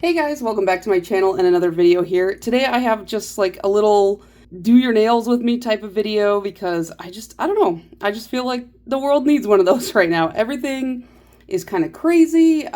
Hey guys, welcome back to my channel and another video here. Today I have just like a little do your nails with me type of video because I don't know, I just feel like the world needs one of those right now. Everything is kind of crazy.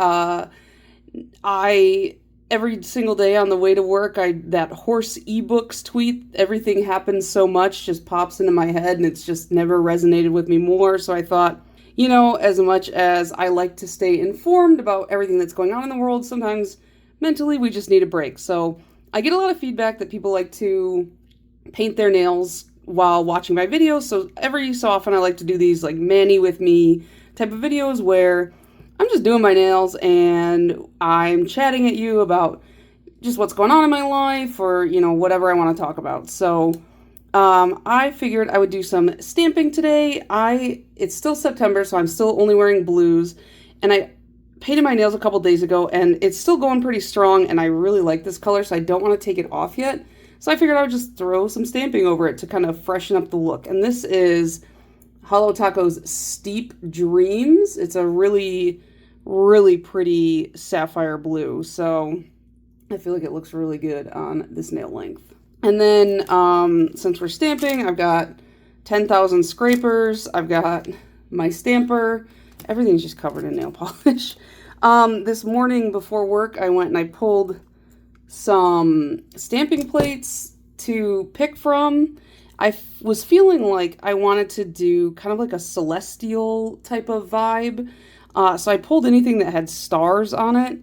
Every single day on the way to work, that horse ebooks tweet, everything happens so much, just pops into my head and it's just never resonated with me more. So I thought, you know, as much as I like to stay informed about everything that's going on in the world, sometimes mentally we just need a break. So I get a lot of feedback that people like to paint their nails while watching my videos. So every so often I like to do these like Manny with me type of videos where I'm just doing my nails and I'm chatting at you about just what's going on in my life or, you know, whatever I want to talk about. So I figured I would do some stamping today. It's still September, so I'm still only wearing blues, and I painted my nails a couple days ago and it's still going pretty strong and I really like this color, so I don't want to take it off yet. So I figured I would just throw some stamping over it to kind of freshen up the look. And this is Hollow Taco's Steep Dreams. It's a really, really pretty sapphire blue, so I feel like it looks really good on this nail length. And then since we're stamping, I've got 10,000 scrapers, I've got my stamper, everything's just covered in nail polish. This morning before work, I went and I pulled some stamping plates to pick from. I was feeling like I wanted to do kind of like a celestial type of vibe. So I pulled anything that had stars on it.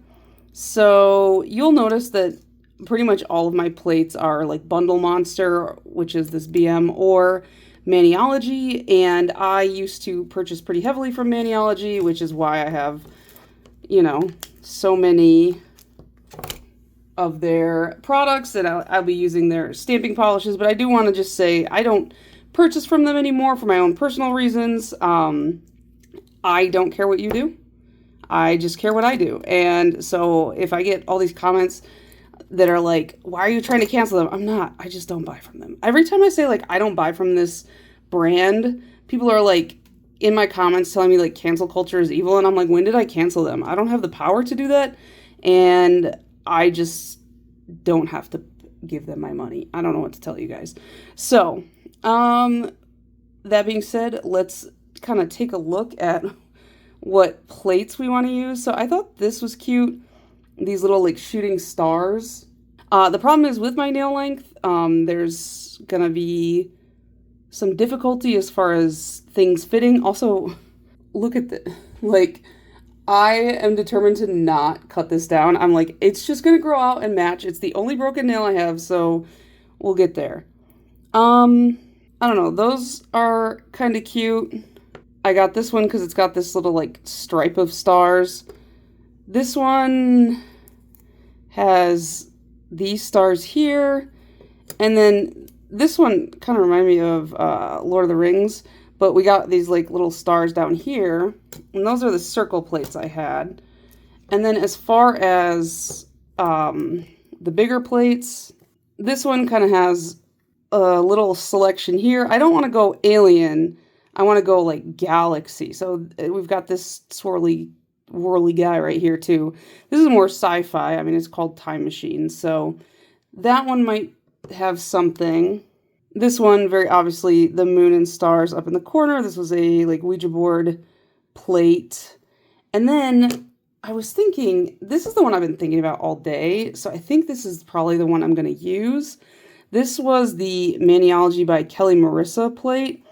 So you'll notice that pretty much all of my plates are like Bundle Monster, which is this BM, or Maniology, and I used to purchase pretty heavily from Maniology, which is why I have, you know, so many of their products, and I'll be using their stamping polishes. But I do want to just say I don't purchase from them anymore for my own personal reasons. I don't care what you do. I just care what I do. And so if I get all these comments that are like, why are you trying to cancel them? I'm not. I just don't buy from them. Every time I say, like, I don't buy from this brand, people are like in my comments telling me like cancel culture is evil. And I'm like, when did I cancel them? I don't have the power to do that. And I just don't have to give them my money. I don't know what to tell you guys. So, that being said, let's kind of take a look at what plates we want to use. So I thought this was cute. These little like shooting stars. The problem is with my nail length, there's gonna be some difficulty as far as things fitting. Also, look at the, like, I am determined to not cut this down. I'm like, it's just gonna grow out and match. It's the only broken nail I have, so we'll get there. I don't know. Those are kind of cute. I got this one because it's got this little like stripe of stars. This one has these stars here, and then this one kind of reminded me of Lord of the Rings, but we got these like little stars down here, and those are the circle plates I had. And then as far as the bigger plates, this one kind of has a little selection here. I don't want to go alien. I want to go like galaxy. So we've got this swirly whirly guy right here too. This is more sci-fi. I mean, it's called Time Machine, so that one might have something. This one, very obviously, the moon and stars up in the corner. This was a like Ouija board plate. And then I was thinking, this is the one I've been thinking about all day, so I think this is probably the one I'm going to use. This was the Maniology by Kelly Marissa plate,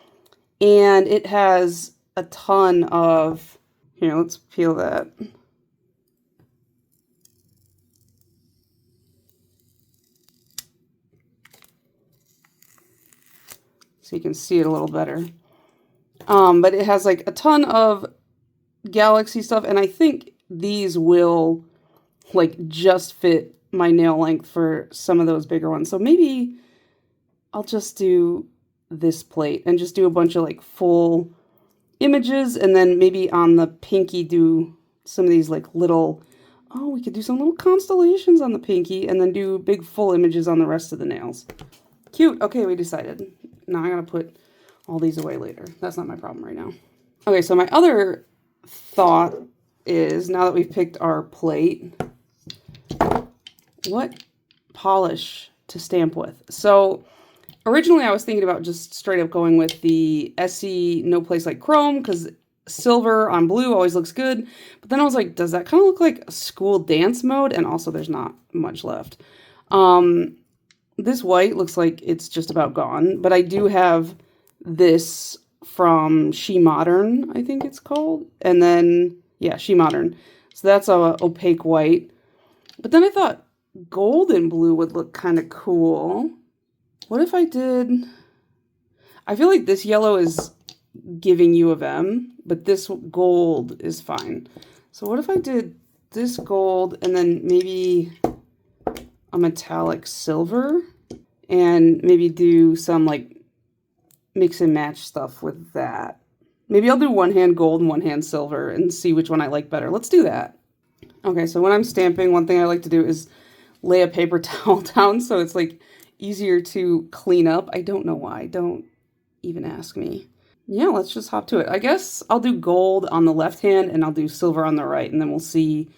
and it has a ton of, here, let's peel that. So you can see it a little better. But it has like a ton of galaxy stuff, and I think these will like just fit my nail length for some of those bigger ones. So maybe I'll just do this plate and just do a bunch of like full images, and then maybe on the pinky do some of these like little, oh, we could do some little constellations on the pinky and then do big full images on the rest of the nails. Cute. Okay, we decided. Now I gotta put all these away later. That's not my problem right now. Okay, so my other thought is, now that we've picked our plate, what polish to stamp with. So originally I was thinking about just straight up going with the Essie No Place Like Chrome because silver on blue always looks good. But then I was like, does that kind of look like a school dance mode? And also there's not much left. This white looks like it's just about gone, but I do have this from She Modern, I think it's called. And then, yeah, She Modern. So that's a opaque white. But then I thought golden blue would look kind of cool. What if I did... I feel like this yellow is giving U of M, but this gold is fine. So what if I did this gold and then maybe a metallic silver and maybe do some like mix and match stuff with that. Maybe I'll do one hand gold and one hand silver and see which one I like better. Let's do that. Okay, so when I'm stamping, one thing I like to do is lay a paper towel down so it's like easier to clean up. I don't know why. Don't even ask me. Yeah, let's just hop to it. I guess I'll do gold on the left hand and I'll do silver on the right, and then we'll see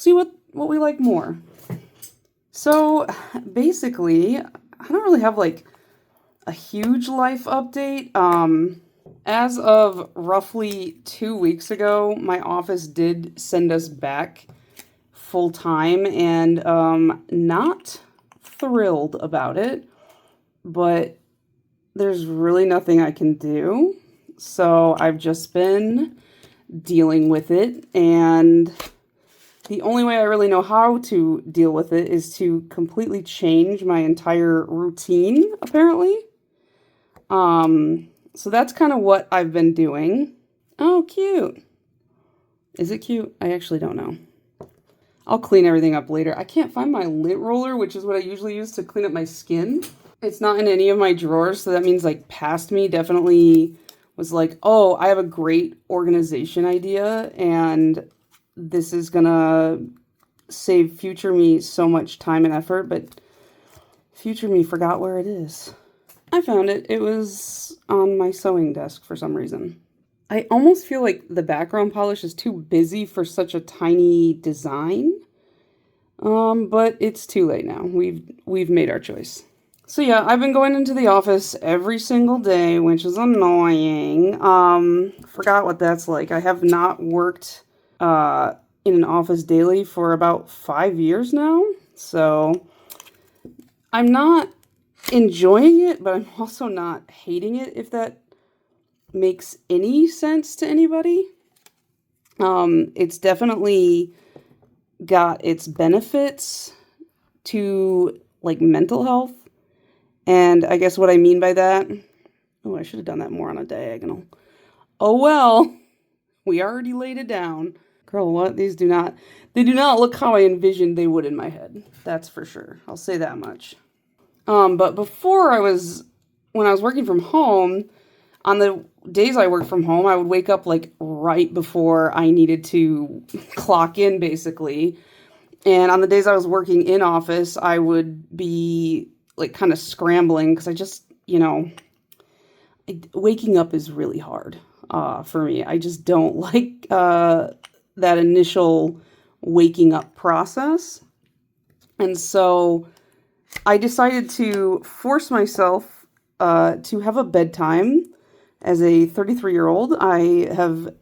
what we like more. So basically, I don't really have like a huge life update. As of roughly 2 weeks ago, my office did send us back full time, and not thrilled about it, but there's really nothing I can do. So I've just been dealing with it, and the only way I really know how to deal with it is to completely change my entire routine, apparently. So that's kind of what I've been doing. Oh, cute. Is it cute? I actually don't know. I'll clean everything up later. I can't find my lint roller, which is what I usually use to clean up my skin. It's not in any of my drawers, so that means like past me definitely was like, oh, I have a great organization idea, and this is gonna save future me so much time and effort, but future me forgot where it is. I found it. It was on my sewing desk for some reason. I almost feel like the background polish is too busy for such a tiny design. But it's too late now. We've made our choice. So yeah, I've been going into the office every single day, which is annoying. Forgot what that's like. I have not worked in an office daily for about 5 years now. So I'm not enjoying it, but I'm also not hating it, if that makes any sense to anybody. It's definitely got its benefits to like mental health. And I guess what I mean by that, oh, I should have done that more on a diagonal. Oh well, we already laid it down. Girl, what? They do not look how I envisioned they would in my head. That's for sure. I'll say that much. But before when I was working from home, on the days I worked from home, I would wake up like right before I needed to clock in, basically. And on the days I was working in office, I would be like kind of scrambling because I just, waking up is really hard for me. I just don't like that initial waking up process. And so I decided to force myself to have a bedtime. As a 33-year-old, I have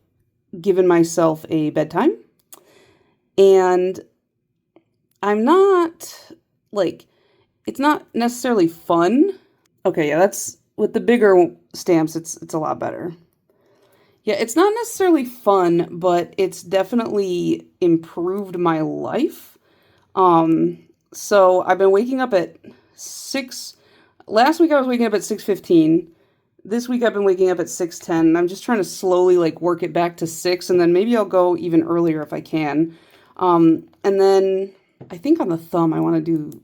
given myself a bedtime. And I'm not, like, it's not necessarily fun. Okay, yeah, that's, with the bigger stamps, it's a lot better. Yeah, it's not necessarily fun, but it's definitely improved my life. So I've been waking up at 6. Last week I was waking up at 6:15. This week I've been waking up at 6:10. I'm just trying to slowly like work it back to 6, and then maybe I'll go even earlier if I can. And then I think on the thumb I want to do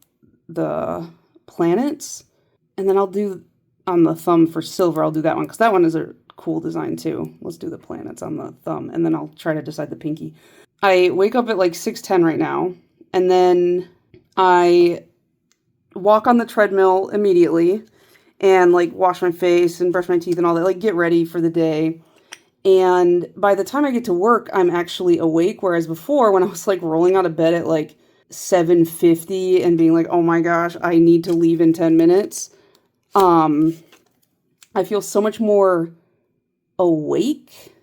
the planets, and then I'll do on the thumb for silver. I'll do that one because that one is a cool design too. Let's do the planets on the thumb, and then I'll try to decide the pinky. I wake up at like 6:10 right now, and then I walk on the treadmill immediately and like wash my face and brush my teeth and all that, like get ready for the day. And by the time I get to work, I'm actually awake. Whereas before, when I was like rolling out of bed at like 7:50 and being like, oh my gosh, I need to leave in 10 minutes. I feel so much more awake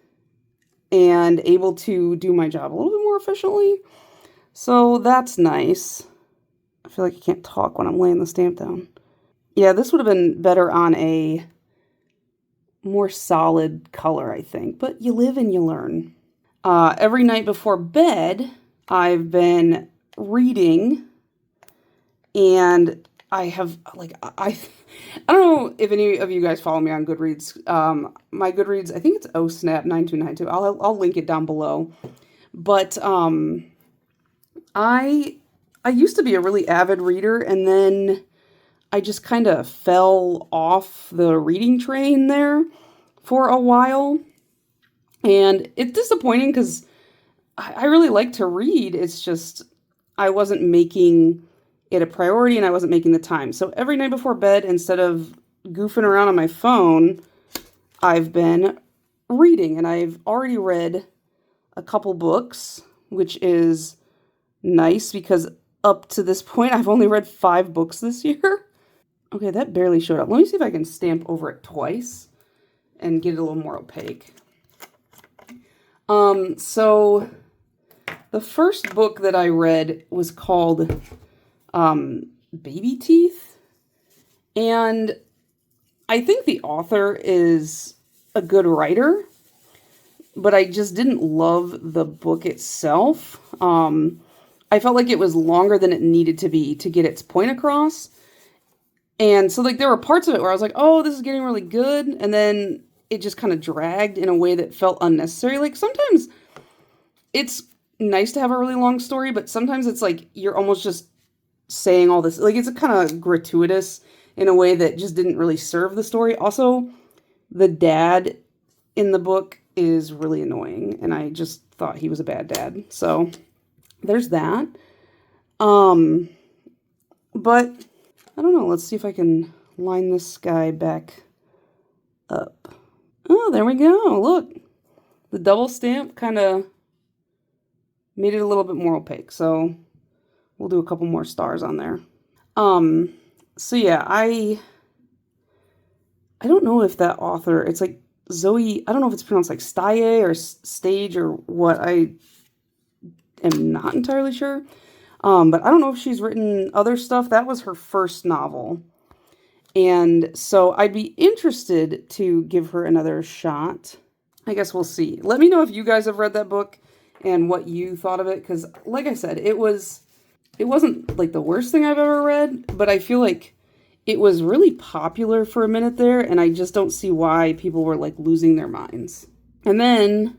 and able to do my job a little bit more efficiently. So that's nice. I feel like I can't talk when I'm laying the stamp down. Yeah, this would have been better on a more solid color, I think. But you live and you learn. Every night before bed, I've been reading, and I have, like, I don't know if any of you guys follow me on Goodreads. My Goodreads, I think it's OSnap9292. I'll link it down below. But I used to be a really avid reader, and then I just kind of fell off the reading train there for a while. And it's disappointing because I really like to read. It's just I wasn't making it a priority and I wasn't making the time. So every night before bed, instead of goofing around on my phone, I've been reading. And I've already read a couple books, which is nice because up to this point, I've only read 5 books this year. Okay, that barely showed up. Let me see if I can stamp over it twice and get it a little more opaque. So the first book that I read was called Baby Teeth, and I think the author is a good writer, but I just didn't love the book itself. I felt like it was longer than it needed to be to get its point across. And so, like, there were parts of it where I was like, oh, this is getting really good. And then it just kind of dragged in a way that felt unnecessary. Like, sometimes it's nice to have a really long story, but sometimes it's like you're almost just saying all this. Like, it's kind of gratuitous in a way that just didn't really serve the story. Also, the dad in the book is really annoying, and I just thought he was a bad dad. So, there's that. But I don't know. Let's see if I can line this guy back up. Oh, there we go. Look. The double stamp kind of made it a little bit more opaque. So we'll do a couple more stars on there. So yeah, I don't know if that author, it's like Zoe, I don't know if it's pronounced like Staye or Stage or what. I am not entirely sure. But I don't know if she's written other stuff. That was her first novel. And so I'd be interested to give her another shot. I guess we'll see. Let me know if you guys have read that book and what you thought of it. Because, like I said, it wasn't like the worst thing I've ever read, but I feel like it was really popular for a minute there, and I just don't see why people were like losing their minds. And then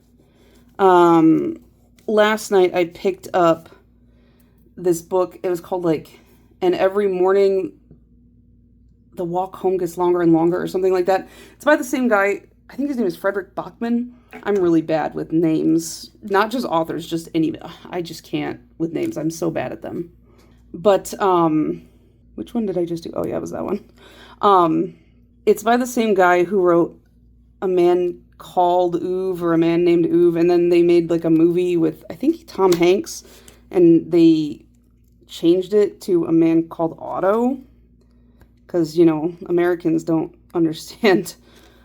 last night I picked up this book. It was called like, And Every Morning the Walk Home Gets Longer and Longer or something like that. It's by the same guy. I think his name is Frederick Bachman. I'm really bad with names, not just authors, just any. I just can't with names. I'm so bad at them. But which one did I just do? Oh yeah, it was that one. It's by the same guy who wrote A Man Called Uve or A Man Named Uve, and then they made like a movie with, I think, Tom Hanks, and they changed it to A Man Called Otto, because, you know, Americans don't understand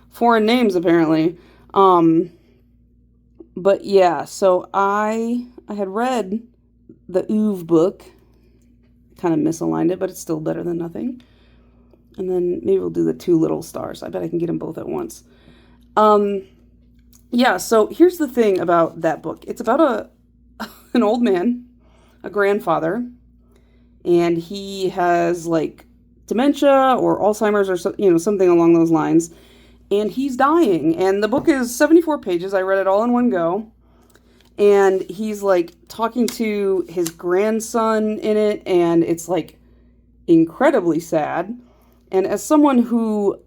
foreign names, apparently. But yeah, so I had read the Uve book, kind of misaligned it, but it's still better than nothing. And then maybe we'll do the 2 little stars. I bet I can get them both at once. Yeah, so here's the thing about that book. It's about an old man, a grandfather, and he has like dementia or Alzheimer's or something along those lines, and he's dying. And the book is 74 pages. I read it all in one go. And he's like talking to his grandson in it, and it's like incredibly sad. And as someone who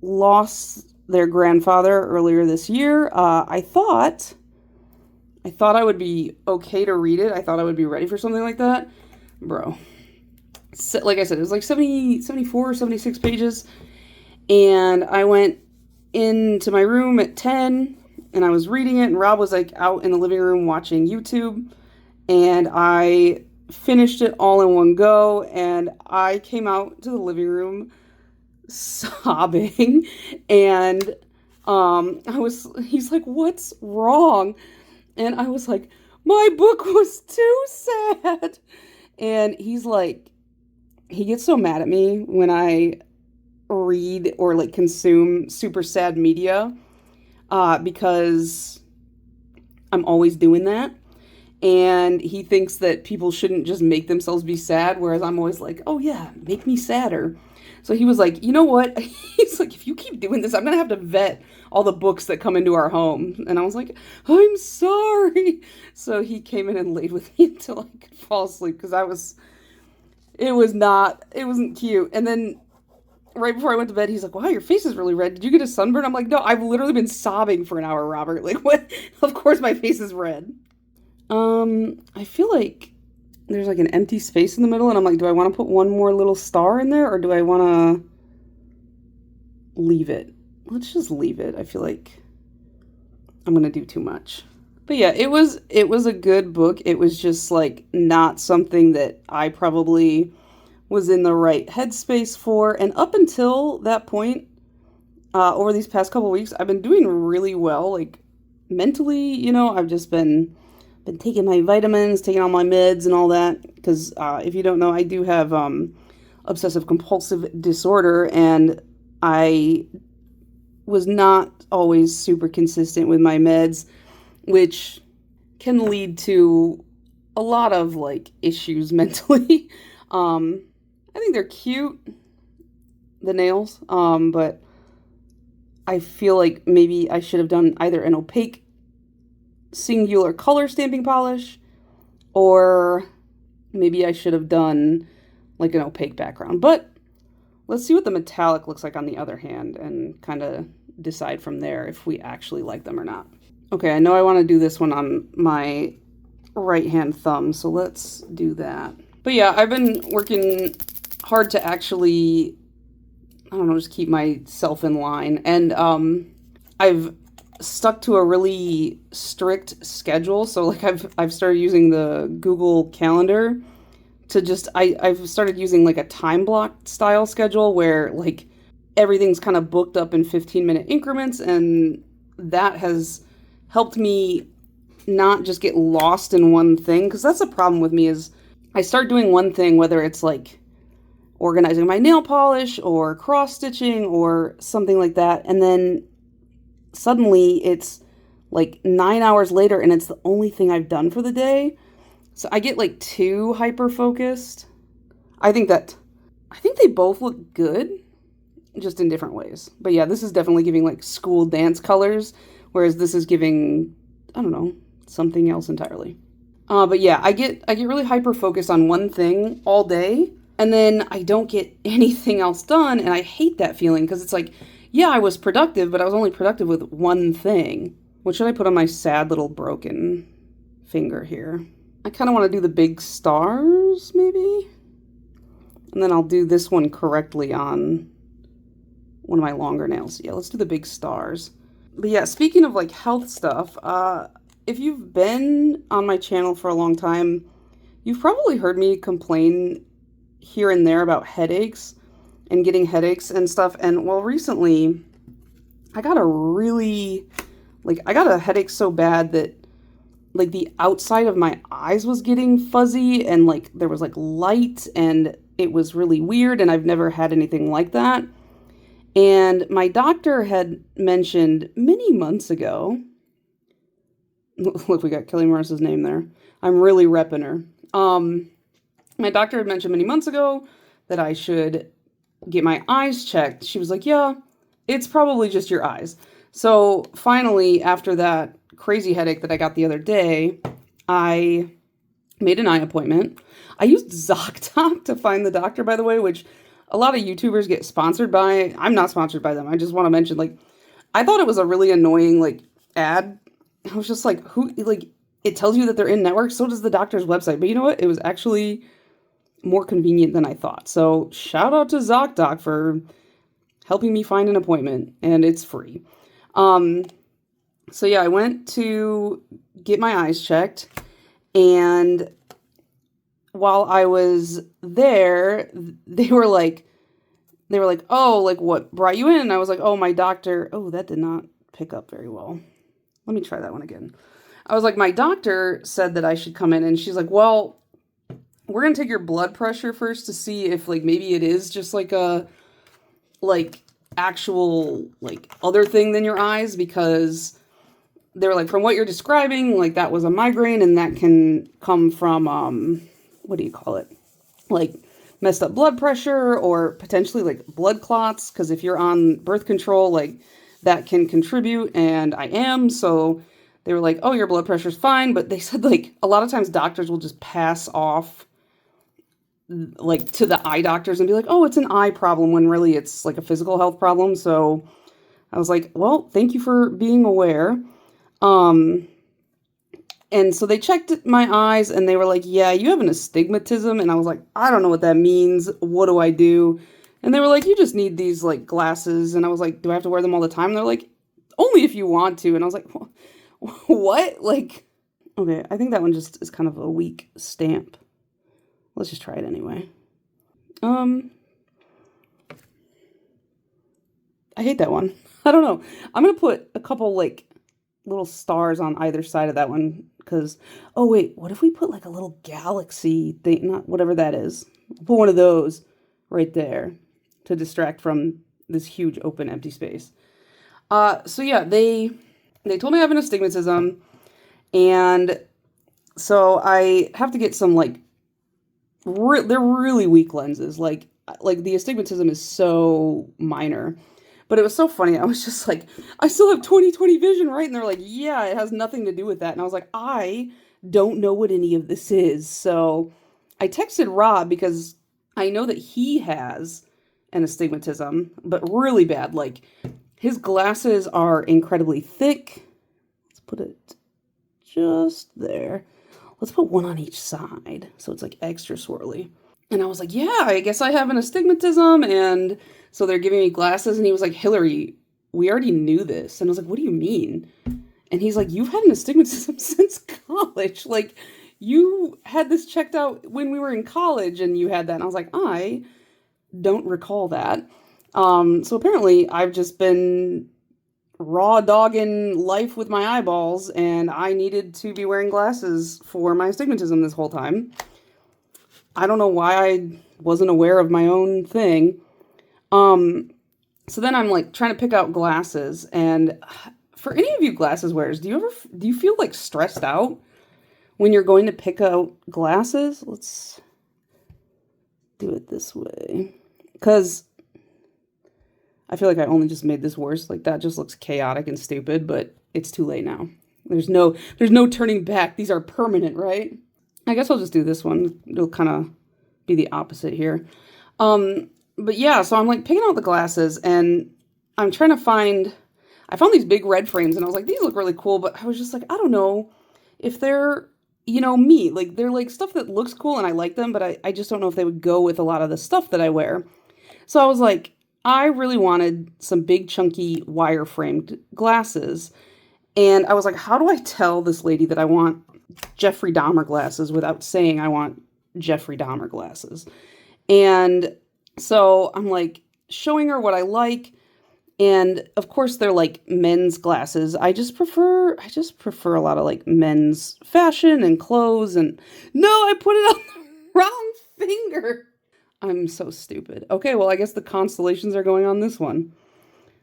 lost their grandfather earlier this year, I thought I would be okay to read it. I thought I would be ready for something like that. Bro. So, like I said, it was like 74 or 76 pages. And I went into my room at 10, and I was reading it, and Rob was like out in the living room watching YouTube. And I finished it all in one go, and I came out to the living room sobbing, and he's like, "What's wrong?" And I was like, "My book was too sad." And he's like, he gets so mad at me when I read or like consume super sad media, because I'm always doing that. And he thinks that people shouldn't just make themselves be sad, whereas I'm always like, oh yeah, make me sadder. So he was like, you know what? He's like, if you keep doing this, I'm gonna have to vet all the books that come into our home. And I was like, I'm sorry. So he came in and laid with me until I could fall asleep because it wasn't cute. And then right before I went to bed, he's like, wow, your face is really red. Did you get a sunburn? I'm like, no, I've literally been sobbing for an hour, Robert. Like, what? Of course my face is red. I feel like there's like an empty space in the middle, and I'm like, do I want to put one more little star in there, or do I want to leave it? Let's just leave it. I feel like I'm gonna do too much. But yeah, it was a good book. It was just like not something that I probably was in the right headspace for. And up until that point, over these past couple weeks, I've been doing really well. Like mentally, I've just been taking my vitamins, taking all my meds and all that. Because if you don't know, I do have obsessive compulsive disorder, and I was not always super consistent with my meds, which can lead to a lot of like issues mentally. I think they're cute, the nails, but I feel like maybe I should have done either an opaque singular color stamping polish, or maybe I should have done like an opaque background. But let's see what the metallic looks like on the other hand and kind of decide from there if we actually like them or not. Okay, I know I want to do this one on my right hand thumb, so let's do that. But yeah, I've been working hard to actually, I don't know, just keep myself in line. And I've stuck to a really strict schedule. So like I've started using the Google Calendar to just, I've started using like a time block style schedule where like everything's kind of booked up in 15-minute increments, and that has helped me not just get lost in one thing, because that's the problem with me is I start doing one thing, whether it's like organizing my nail polish or cross stitching or something like that, and then suddenly it's like 9 hours later and it's the only thing I've done for the day. So I get like too hyper focused. I think they both look good, just in different ways. But yeah, this is definitely giving like school dance colors, whereas this is giving, I don't know, something else entirely. But yeah, I get really hyper focused on one thing all day, and then I don't get anything else done, and I hate that feeling because it's like, yeah, I was productive, but I was only productive with one thing. What should I put on my sad little broken finger here? I kind of want to do the big stars, maybe? And then I'll do this one correctly on one of my longer nails. Yeah, let's do the big stars. But yeah, speaking of like health stuff, if you've been on my channel for a long time, you've probably heard me complain here and there about headaches and getting headaches and stuff. And well, recently I got a headache so bad that like the outside of my eyes was getting fuzzy, and like there was like light, and it was really weird, and I've never had anything like that. And my doctor had mentioned many months ago, look, we got Kelly Morris's name there. I'm really repping her. My doctor had mentioned many months ago that I should get my eyes checked. She was like, yeah, it's probably just your eyes. So finally, after that crazy headache that I got the other day, I made an eye appointment. I used ZocDoc to find the doctor, by the way, which a lot of YouTubers get sponsored by. I'm not sponsored by them. I just want to mention, like, I thought it was a really annoying, like, ad. I was just like, who, like, it tells you that they're in network. So does the doctor's website. But you know what? It was actually more convenient than I thought. So shout out to ZocDoc for helping me find an appointment, and it's free. So yeah, I went to get my eyes checked, and while I was there, they were like, "Oh, like what brought you in?" And I was like, "Oh, my doctor." Oh, that did not pick up very well. Let me try that one again. I was like, "My doctor said that I should come in." And she's like, "Well, we're going to take your blood pressure first to see if like maybe it is just like a like actual like other thing than your eyes, because they were like, from what you're describing, like that was a migraine, and that can come from what do you call it? Like messed up blood pressure or potentially like blood clots, because if you're on birth control, like that can contribute, and I am. So they were like, "Oh, your blood pressure's fine," but they said like a lot of times doctors will just pass off like to the eye doctors and be like, "Oh, it's an eye problem," when really it's like a physical health problem. So I was like, "Well, thank you for being aware." Um, and so they checked my eyes and they were like, "Yeah, you have an astigmatism." And I was like, "I don't know what that means. What do I do?" And they were like, "You just need these like glasses." And I was like, "Do I have to wear them all the time?" And they're like, "Only if you want to." And I was like, "What?" Like, okay, I think that one just is kind of a weak stamp. Let's just try it anyway. Um, I hate that one. I don't know. I'm gonna put a couple like little stars on either side of that one because, oh wait, what if we put like a little galaxy thing, not whatever that is. Put one of those right there to distract from this huge open empty space. So yeah, they told me I have an astigmatism, and so I have to get some like they're really weak lenses. Like the astigmatism is so minor. But it was so funny. I was just like, "I still have 20/20 vision, right?" And they're like, "Yeah, it has nothing to do with that." And I was like, "I don't know what any of this is." So I texted Rob because I know that he has an astigmatism, but really bad. Like his glasses are incredibly thick. Let's put it just there. Let's put one on each side so it's like extra swirly. And I was like, "Yeah, I guess I have an astigmatism." And so they're giving me glasses. And he was like, "Hillary, we already knew this." And I was like, "What do you mean?" And he's like, "You've had an astigmatism since college. Like, you had this checked out when we were in college and you had that." And I was like, "I don't recall that." So apparently I've just been raw dogging life with my eyeballs, and I needed to be wearing glasses for my astigmatism this whole time. I don't know why I wasn't aware of my own thing. Um, so then I'm like trying to pick out glasses, and for any of you glasses wearers, do you feel like stressed out when you're going to pick out glasses? Let's do it this way, because I feel like I only just made this worse. Like that just looks chaotic and stupid, but it's too late now. There's no turning back. These are permanent, right? I guess I'll just do this one. It'll kind of be the opposite here. But yeah, so I'm like picking out the glasses and I'm trying to find, I found these big red frames and I was like, these look really cool, but I was just like, I don't know if they're, me. Like they're like stuff that looks cool and I like them, but I just don't know if they would go with a lot of the stuff that I wear. So I was like, I really wanted some big chunky wire framed glasses. And I was like, how do I tell this lady that I want Jeffrey Dahmer glasses without saying I want Jeffrey Dahmer glasses? And so I'm like showing her what I like. And of course they're like men's glasses. I just prefer a lot of like men's fashion and clothes. And no, I put it on the wrong finger. I'm so stupid. Okay, well, I guess the constellations are going on this one.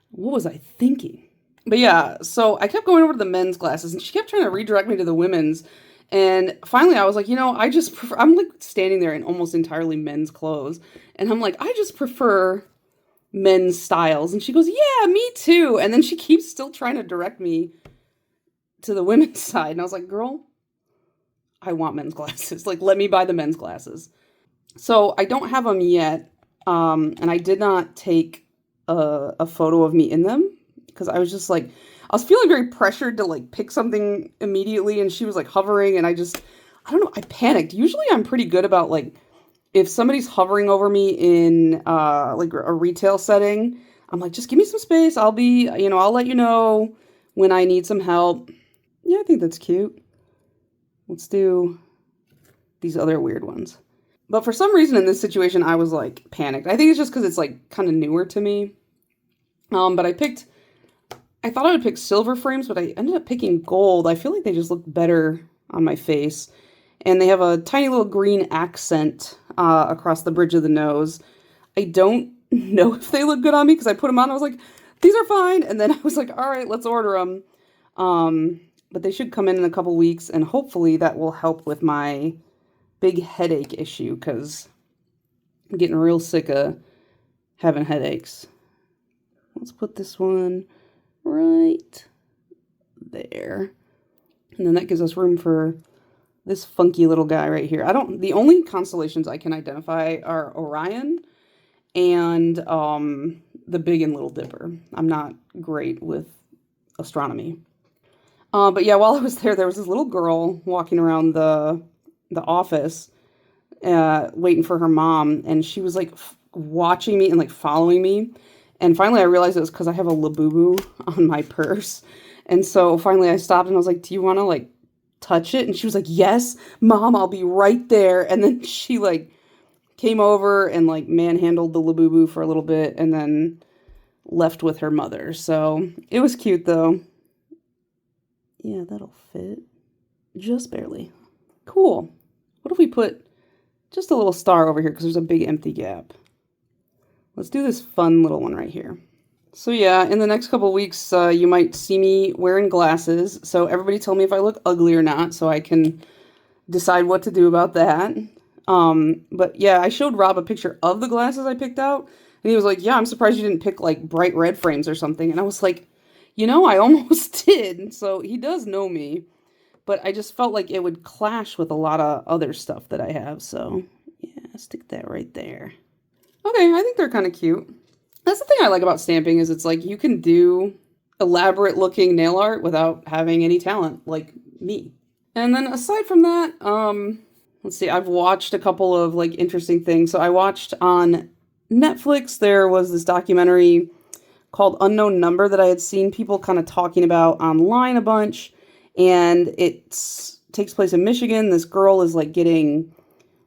What was I thinking? But yeah, so I kept going over to the men's glasses and she kept trying to redirect me to the women's. And finally I was like, I'm like standing there in almost entirely men's clothes. And I'm like, I just prefer men's styles. And she goes, "Yeah, me too." And then she keeps still trying to direct me to the women's side. And I was like, "Girl, I want men's glasses. Like, let me buy the men's glasses." So I don't have them yet. And I did not take a photo of me in them because I was just like, I was feeling very pressured to like pick something immediately. And she was like hovering and I don't know, I panicked. Usually I'm pretty good about like, if somebody's hovering over me in like a retail setting, I'm like, just give me some space. I'll let you know when I need some help. Yeah, I think that's cute. Let's do these other weird ones. But for some reason in this situation, I was like panicked. I think it's just because it's like kind of newer to me. But I thought I would pick silver frames, but I ended up picking gold. I feel like they just look better on my face. And they have a tiny little green accent across the bridge of the nose. I don't know if they look good on me because I put them on. I was like, these are fine. And then I was like, all right, let's order them. But they should come in a couple weeks, and hopefully that will help with my big headache issue because I'm getting real sick of having headaches. Let's put this one right there. And then that gives us room for this funky little guy right here. The only constellations I can identify are Orion and the Big and Little Dipper. I'm not great with astronomy. But yeah, while I was there was this little girl walking around the office waiting for her mom, and she was like watching me and like following me. And finally I realized it was because I have a Labubu on my purse. And so finally I stopped and I was like, do you want to like touch it? And she was like, yes, Mom, I'll be right there. And then she like came over and like manhandled the Labubu for a little bit and then left with her mother. So it was cute though. Yeah, that'll fit. Just barely. Cool. What if we put just a little star over here because there's a big empty gap? Let's do this fun little one right here. So yeah, in the next couple weeks, you might see me wearing glasses. So everybody tell me if I look ugly or not so I can decide what to do about that. But yeah, I showed Rob a picture of the glasses I picked out. And he was like, yeah, I'm surprised you didn't pick like bright red frames or something. And I was like, I almost did. So he does know me. But I just felt like it would clash with a lot of other stuff that I have. So yeah, stick that right there. Okay, I think they're kind of cute. That's the thing I like about stamping is it's like you can do elaborate looking nail art without having any talent like me. And then aside from that, let's see, I've watched a couple of like interesting things. So I watched on Netflix, there was this documentary called Unknown Number that I had seen people kind of talking about online a bunch. And it takes place in Michigan. This girl is like getting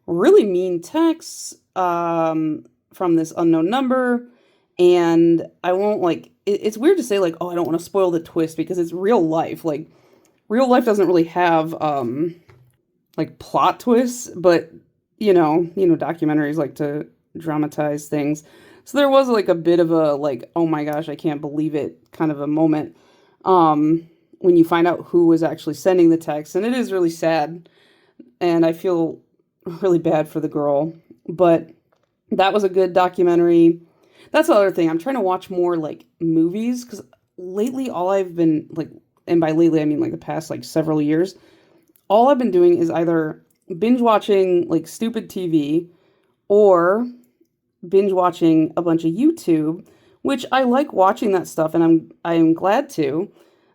really mean texts from this unknown number. And I won't like, it's weird to say like, oh, I don't want to spoil the twist because it's real life. Like real life doesn't really have like plot twists, but documentaries like to dramatize things. So there was like a bit of a like, oh my gosh, I can't believe it kind of a moment when you find out who was actually sending the text. And it is really sad. And I feel really bad for the girl. But that was a good documentary. That's the other thing. I'm trying to watch more like movies because lately all I've been like, and by lately I mean like the past like several years, all I've been doing is either binge watching like stupid TV or binge watching a bunch of YouTube, which I like watching that stuff and I'm glad to,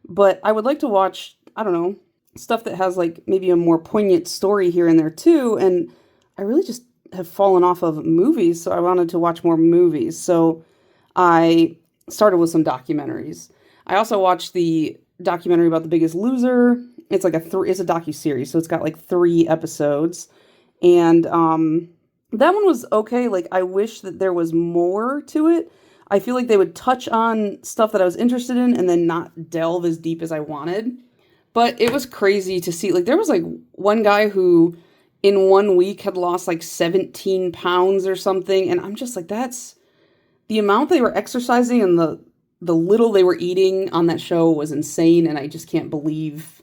but I would like to watch, I don't know, stuff that has like maybe a more poignant story here and there too. And I really just have fallen off of movies, so I wanted to watch more movies. So I started with some documentaries. I also watched the documentary about The Biggest Loser. It's like it's a docuseries, so it's got like 3 episodes. And that one was okay. Like I wish that there was more to it. I feel like they would touch on stuff that I was interested in and then not delve as deep as I wanted. But it was crazy to see. Like there was like one guy who in 1 week had lost like 17 pounds or something. And I'm just like, that's the amount they were exercising and the little they were eating on that show was insane. And I just can't believe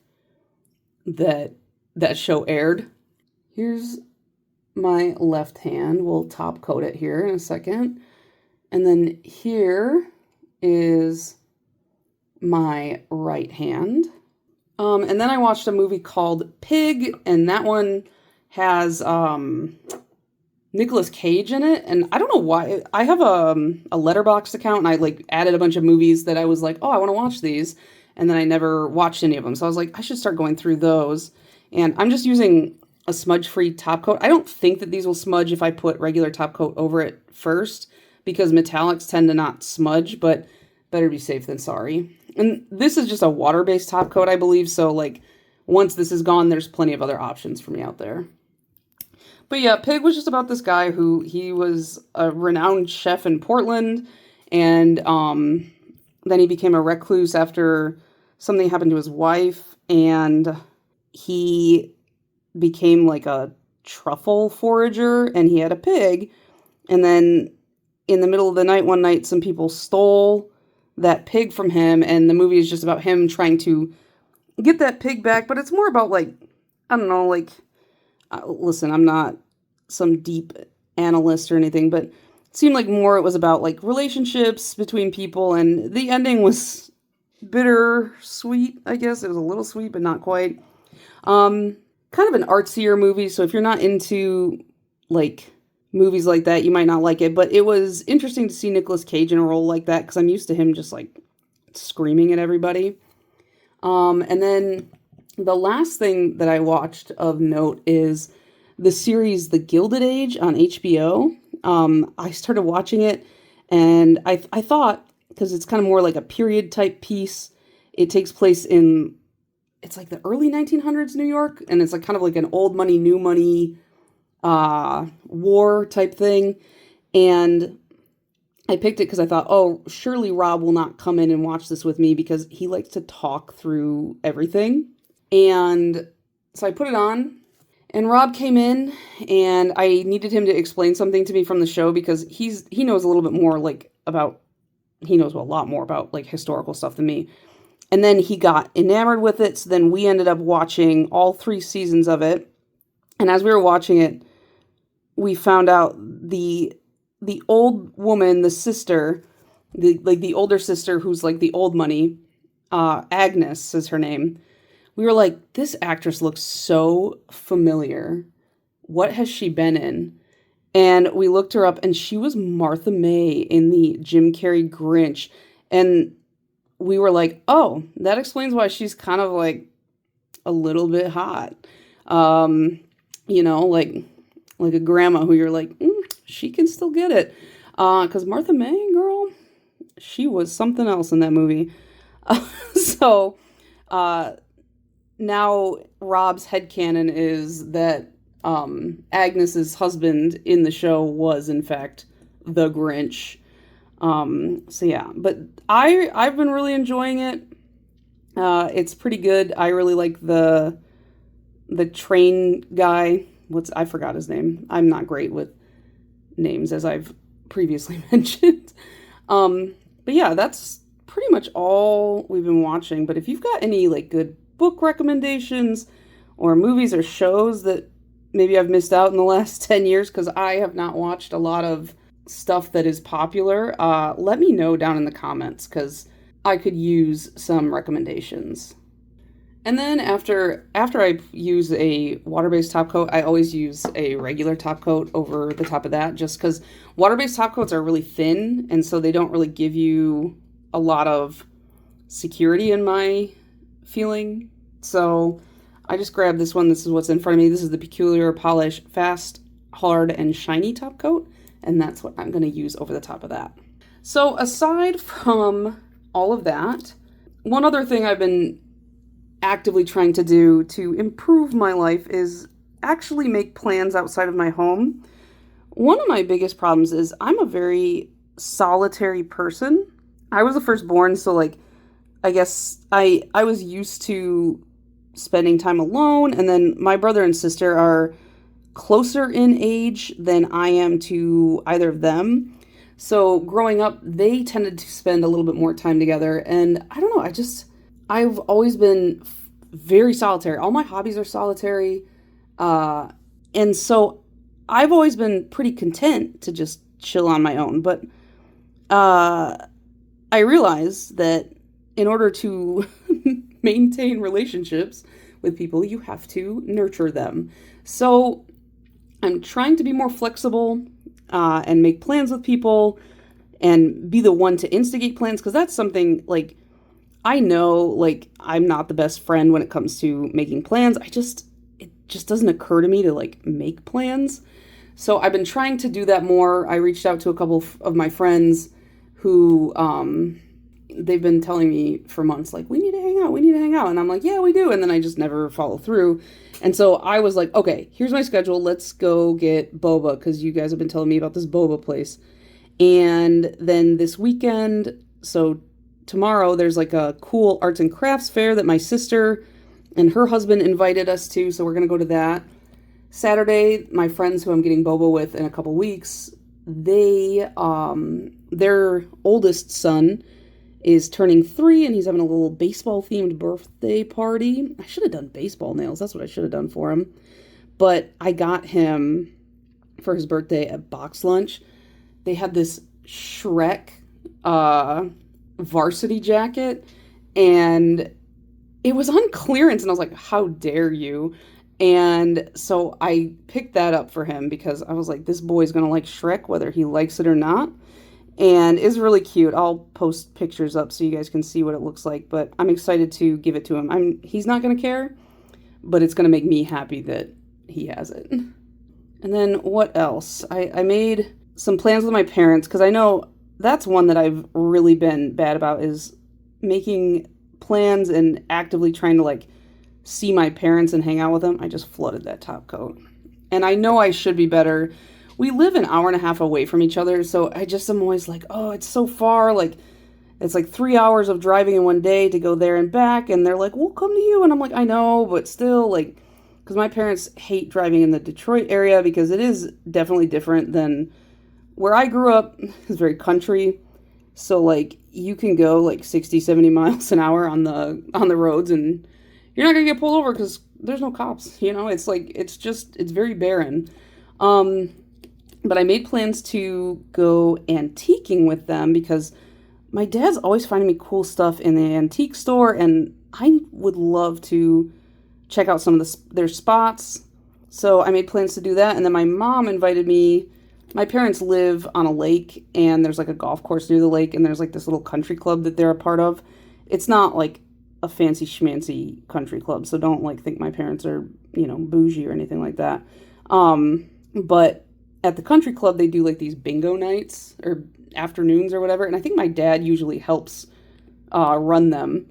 that that show aired. Here's my left hand. We'll top coat it here in a second. And then here is my right hand. And then I watched a movie called Pig, and that one has Nicolas Cage in it. And I don't know why. I have a Letterboxd account, and I like added a bunch of movies that I was like, oh, I want to watch these. And then I never watched any of them. So I was like, I should start going through those. And I'm just using a smudge-free top coat. I don't think that these will smudge if I put regular top coat over it first, because metallics tend to not smudge, but better be safe than sorry. And this is just a water-based top coat, I believe. So like once this is gone, there's plenty of other options for me out there. But yeah, Pig was just about this guy who he was a renowned chef in Portland, and then he became a recluse after something happened to his wife, and he became like a truffle forager, and he had a pig. And then in the middle of the night, one night, some people stole that pig from him, and the movie is just about him trying to get that pig back. But it's more about like, I don't know, like, listen, I'm not some deep analyst or anything, but it seemed like more it was about like relationships between people, and the ending was bitter sweet, I guess. It was a little sweet, but not quite. Kind of an artsier movie, so if you're not into like movies like that, you might not like it, but it was interesting to see Nicolas Cage in a role like that, because I'm used to him just like screaming at everybody. And then the last thing that I watched of note is the series The Gilded Age on HBO. I started watching it, and I thought, because it's kind of more like a period type piece, it takes place in, it's like the early 1900s New York, and it's like kind of like an old money, new money war type thing. And I picked it because I thought, oh, surely Rob will not come in and watch this with me, because he likes to talk through everything. And so I put it on, and Rob came in, and I needed him to explain something to me from the show, because he knows a little bit more he knows a lot more about like historical stuff than me. And then he got enamored with it, so then we ended up watching all 3 seasons of it. And as we were watching it, we found out the old woman, the sister, the older sister who's like the old money, Agnes is her name. We were like, this actress looks so familiar. What has she been in? And we looked her up, and she was Martha May in the Jim Carrey Grinch. And we were like, oh, that explains why she's kind of like a little bit hot. Like a grandma who you're like, she can still get it. Because Martha May, girl, she was something else in that movie. So now Rob's headcanon is that Agnes's husband in the show was, in fact, the Grinch. So yeah, but I've been really enjoying it. It's pretty good. I really like the train guy. I forgot his name. I'm not great with names, as I've previously mentioned. But yeah, that's pretty much all we've been watching. But if you've got any like good book recommendations or movies or shows that maybe I've missed out in the last 10 years, because I have not watched a lot of stuff that is popular, let me know down in the comments, because I could use some recommendations. And then after I use a water-based top coat, I always use a regular top coat over the top of that, just because water-based top coats are really thin, and so they don't really give you a lot of security in my feeling. So I just grabbed this one. This is what's in front of me. This is the Peculiar Polish Fast, Hard, and Shiny top coat, and that's what I'm going to use over the top of that. So aside from all of that, one other thing I've been actively trying to do to improve my life is actually make plans outside of my home. One of my biggest problems is I'm a very solitary person. I was the firstborn, so like I guess I was used to spending time alone, and then my brother and sister are closer in age than I am to either of them. So growing up, they tended to spend a little bit more time together, and I don't know, I've always been very solitary. All my hobbies are solitary. And so I've always been pretty content to just chill on my own. But I realize that in order to maintain relationships with people, you have to nurture them. So I'm trying to be more flexible and make plans with people and be the one to instigate plans, because that's something like I know, like, I'm not the best friend when it comes to making plans. It just doesn't occur to me to, like, make plans. So I've been trying to do that more. I reached out to a couple of my friends who, they've been telling me for months, like, we need to hang out. And I'm like, yeah, we do. And then I just never follow through. And so I was like, okay, here's my schedule. Let's go get boba because you guys have been telling me about this boba place. And then this weekend, so tomorrow, there's like a cool arts and crafts fair that my sister and her husband invited us to. So we're going to go to that. Saturday, my friends who I'm getting boba with in a couple weeks, their oldest son is turning 3 and he's having a little baseball themed birthday party. I should have done baseball nails. That's what I should have done for him. But I got him for his birthday a box lunch. They had this Shrek varsity jacket and it was on clearance and I was like, how dare you? And so I picked that up for him because I was like, this boy's going to like Shrek whether he likes it or not. And it's really cute. I'll post pictures up so you guys can see what it looks like. But I'm excited to give it to him. He's not going to care, but it's going to make me happy that he has it. And then what else? I made some plans with my parents because I know that's one that I've really been bad about is making plans and actively trying to like see my parents and hang out with them. I just flooded that top coat. And I know I should be better. We live an hour and a half away from each other, so I just am always like, oh, it's so far. Like, it's like 3 hours of driving in one day to go there and back. And they're like, we'll come to you. And I'm like, I know, but still, like, because my parents hate driving in the Detroit area because it is definitely different than where I grew up. It's very country. So, like, you can go like 60, 70 miles an hour on the roads and you're not going to get pulled over because there's no cops. You know, it's like, it's very barren. But I made plans to go antiquing with them because my dad's always finding me cool stuff in the antique store, and I would love to check out some of their spots. So I made plans to do that, and then my mom invited me. My parents live on a lake, and there's like a golf course near the lake, and there's like this little country club that they're a part of. It's not like a fancy schmancy country club, so don't like think my parents are, you know, bougie or anything like that. But at the country club, they do like these bingo nights or afternoons or whatever. And I think my dad usually helps run them.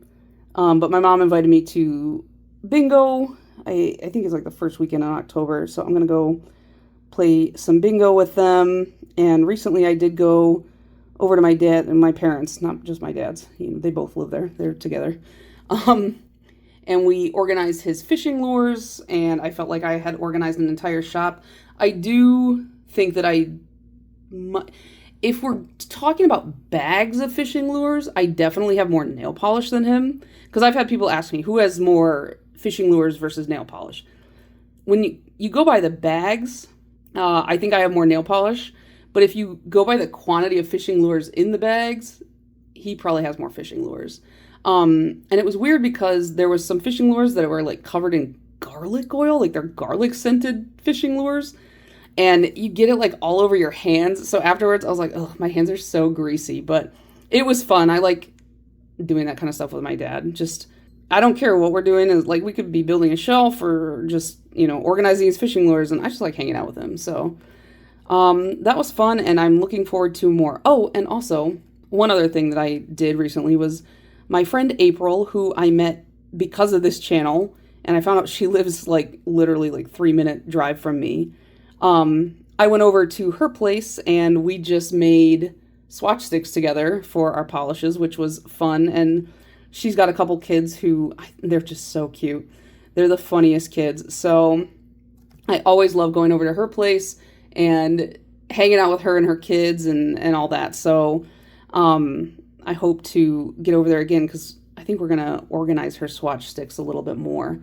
But my mom invited me to bingo. I think it's like the first weekend in October. So I'm going to go play some bingo with them. And recently I did go over to my dad and my parents, not just my dad's. They both live there. They're together. And we organized his fishing lures. And I felt like I had organized an entire shop. I do think that if we're talking about bags of fishing lures, I definitely have more nail polish than him. Because I've had people ask me, who has more fishing lures versus nail polish? When you go by the bags, I think I have more nail polish. But if you go by the quantity of fishing lures in the bags, he probably has more fishing lures. And it was weird because there was some fishing lures that were like covered in garlic oil, like they're garlic scented fishing lures. And you get it like all over your hands. So afterwards I was like, oh, my hands are so greasy. But it was fun. I like doing that kind of stuff with my dad. Just, I don't care what we're doing. Is like we could be building a shelf or just, you know, organizing his fishing lures. And I just like hanging out with him. So that was fun. And I'm looking forward to more. Oh, and also one other thing that I did recently was my friend April, who I met because of this channel. And I found out she lives like literally like 3-minute drive from me. I went over to her place and we just made swatch sticks together for our polishes, which was fun. And she's got a couple kids who, they're just so cute. They're the funniest kids. So I always love going over to her place and hanging out with her and her kids and all that. So I hope to get over there again because I think we're going to organize her swatch sticks a little bit more.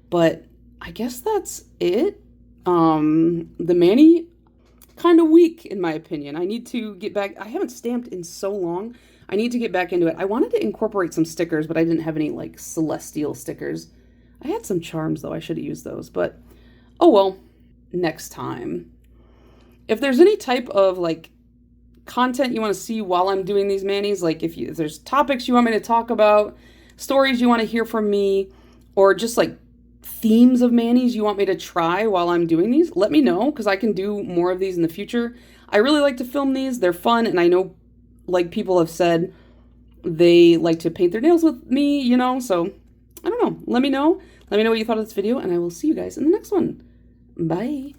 But I guess that's it. The Manny, kind of weak in my opinion. I need to get back. I haven't stamped in so long. I need to get back into it. I wanted to incorporate some stickers, but I didn't have any like celestial stickers. I had some charms though. I should have used those, but oh well, next time. If there's any type of like content you want to see while I'm doing these manis, like if there's topics you want me to talk about, stories you want to hear from me, or just like themes of manis you want me to try while I'm doing these, let me know because I can do more of these in the future. I really like to film these. They're fun, and I know like people have said they like to paint their nails with me, you know, so I don't know. Let me know. Let me know what you thought of this video, and I will see you guys in the next one. Bye.